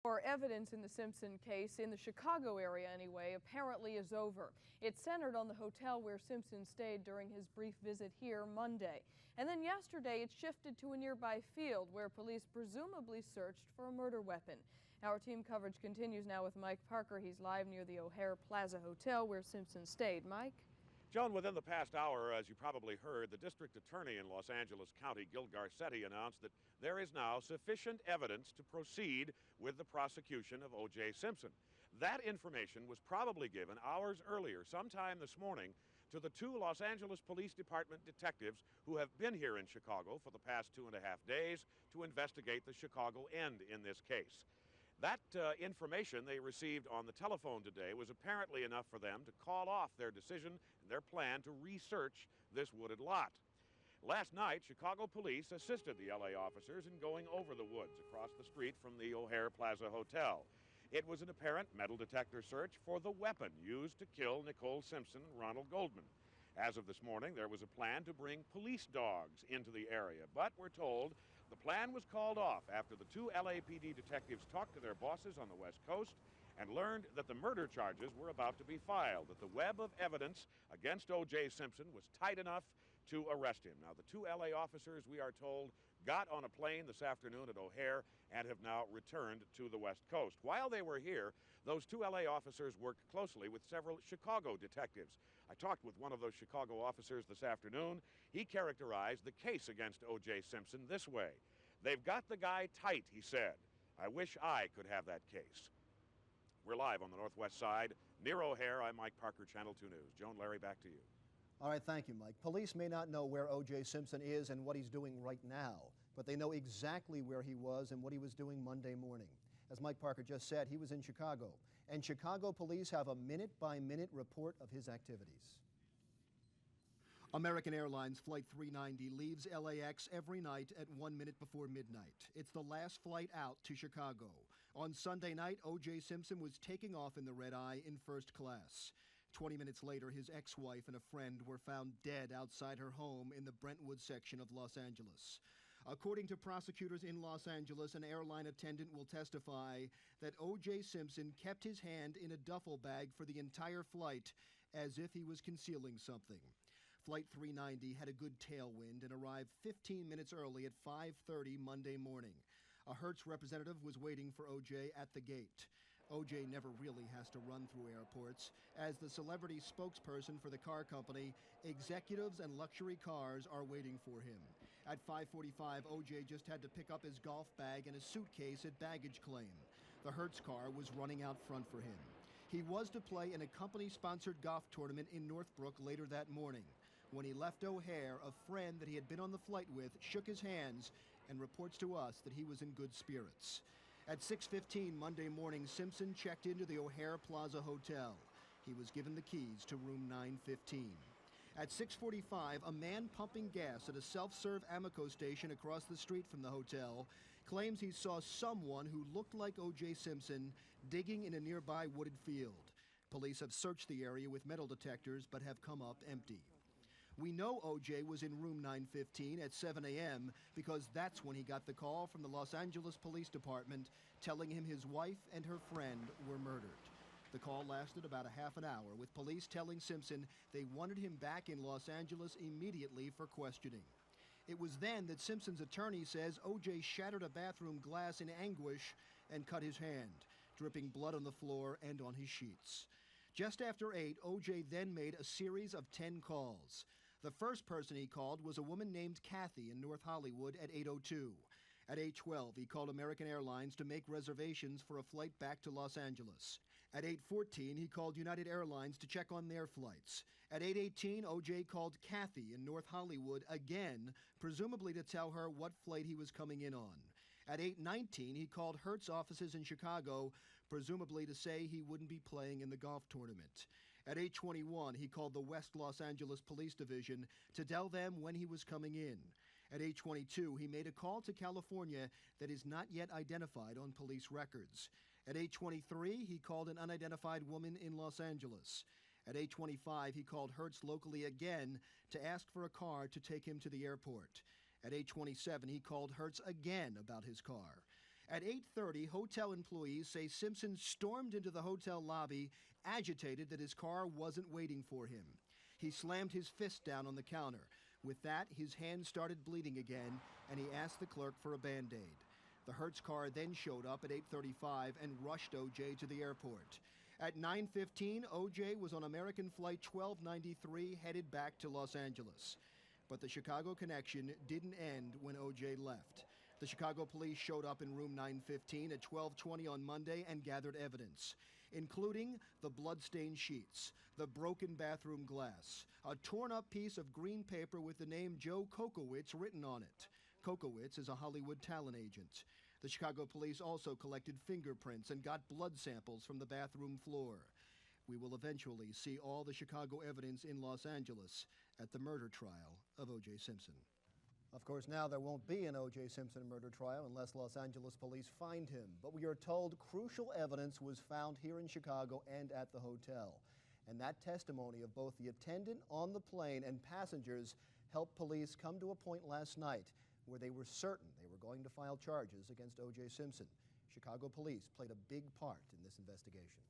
More evidence in the Simpson case, in the Chicago area anyway, apparently is over. It centered on the hotel where Simpson stayed during his brief visit here Monday. And then yesterday it shifted to a nearby field where police presumably searched for a murder weapon. Our team coverage continues now with Mike Parker. He's live near the O'Hare Plaza Hotel where Simpson stayed. Mike? Joan, within the past hour, as you probably heard, the district attorney in Los Angeles County, Gil Garcetti, announced that there is now sufficient evidence to proceed with the prosecution of O.J. Simpson. That information was probably given hours earlier, sometime this morning, to the two Los Angeles Police Department detectives who have been here in Chicago for the past 2.5 days to investigate the Chicago end in this case. That information they received on the telephone today was apparently enough for them to call off their decision and their plan to research this wooded lot. Last night, Chicago police assisted the LA officers in going over the woods across the street from the O'Hare Plaza Hotel. It was an apparent metal detector search for the weapon used to kill Nicole Simpson and Ronald Goldman. As of this morning, there was a plan to bring police dogs into the area, but we're told the plan was called off after the two LAPD detectives talked to their bosses on the West Coast and learned that the murder charges were about to be filed, that the web of evidence against O.J. Simpson was tight enough to arrest him. Now, the two LA officers, we are told, got on a plane this afternoon at O'Hare and have now returned to the West Coast. While they were here, those two LA officers worked closely with several Chicago detectives. I talked with one of those Chicago officers this afternoon. He characterized the case against O.J. Simpson this way. "They've got the guy tight," he said. "I wish I could have that case." We're live on the Northwest Side, near O'Hare. I'm Mike Parker, Channel 2 News. Joan, Larry, back to you. All right, thank you, Mike. Police may not know where O.J. Simpson is and what he's doing right now, but they know exactly where he was and what he was doing Monday morning. As Mike Parker just said, he was in Chicago, and Chicago police have a minute-by-minute report of his activities. American Airlines Flight 390 leaves LAX every night at 1 minute before midnight. It's the last flight out to Chicago. On Sunday night, O.J. Simpson was taking off in the red-eye in first class. 20 minutes later, his ex-wife and a friend were found dead outside her home in the Brentwood section of Los Angeles. According to prosecutors in Los Angeles, an airline attendant will testify that O.J. Simpson kept his hand in a duffel bag for the entire flight as if he was concealing something. Flight 390 had a good tailwind and arrived 15 minutes early at 5:30 Monday morning. A Hertz representative was waiting for O.J. at the gate. O.J. never really has to run through airports. As the celebrity spokesperson for the car company, executives and luxury cars are waiting for him. At 5:45, O.J. just had to pick up his golf bag and a suitcase at baggage claim. The Hertz car was running out front for him. He was to play in a company-sponsored golf tournament in Northbrook later that morning. When he left O'Hare, a friend that he had been on the flight with shook his hands and reports to us that he was in good spirits. At 6:15 Monday morning, Simpson checked into the O'Hare Plaza Hotel. He was given the keys to room 915. At 6:45, a man pumping gas at a self-serve Amoco station across the street from the hotel claims he saw someone who looked like O.J. Simpson digging in a nearby wooded field. Police have searched the area with metal detectors but have come up empty. We know O.J. was in room 915 at 7 a.m. because that's when he got the call from the Los Angeles Police Department telling him his wife and her friend were murdered. The call lasted about a half an hour, with police telling Simpson they wanted him back in Los Angeles immediately for questioning. It was then that Simpson's attorney says O.J. shattered a bathroom glass in anguish and cut his hand, dripping blood on the floor and on his sheets. Just after 8, O.J. then made a series of 10 calls. The first person he called was a woman named Kathy in North Hollywood at 8:02. At 8:12, he called American Airlines to make reservations for a flight back to Los Angeles. At 8:14, he called United Airlines to check on their flights. At 8:18, O.J. called Kathy in North Hollywood again, presumably to tell her what flight he was coming in on. At 8:19, he called Hertz offices in Chicago, presumably to say he wouldn't be playing in the golf tournament. At 8:21, he called the West Los Angeles Police Division to tell them when he was coming in. At 8:22, he made a call to California that is not yet identified on police records. At 8:23, he called an unidentified woman in Los Angeles. At 8:25, he called Hertz locally again to ask for a car to take him to the airport. At 8:27, he called Hertz again about his car. At 8:30, hotel employees say Simpson stormed into the hotel lobby, agitated that his car wasn't waiting for him. He slammed his fist down on the counter. With that, his hand started bleeding again, and he asked the clerk for a Band-Aid. The Hertz car then showed up at 8:35 and rushed O.J. to the airport. At 9:15, O.J. was on American Flight 1293 headed back to Los Angeles. But the Chicago connection didn't end when O.J. left. The Chicago police showed up in room 915 at 12:20 on Monday and gathered evidence, including the blood-stained sheets, the broken bathroom glass, a torn-up piece of green paper with the name Joe Kokowitz written on it. Kokowitz is a Hollywood talent agent. The Chicago police also collected fingerprints and got blood samples from the bathroom floor. We will eventually see all the Chicago evidence in Los Angeles at the murder trial of O.J. Simpson. Of course, now there won't be an O.J. Simpson murder trial unless Los Angeles police find him. But we are told crucial evidence was found here in Chicago and at the hotel. And that testimony of both the attendant on the plane and passengers helped police come to a point last night where they were certain they were going to file charges against O.J. Simpson. Chicago police played a big part in this investigation.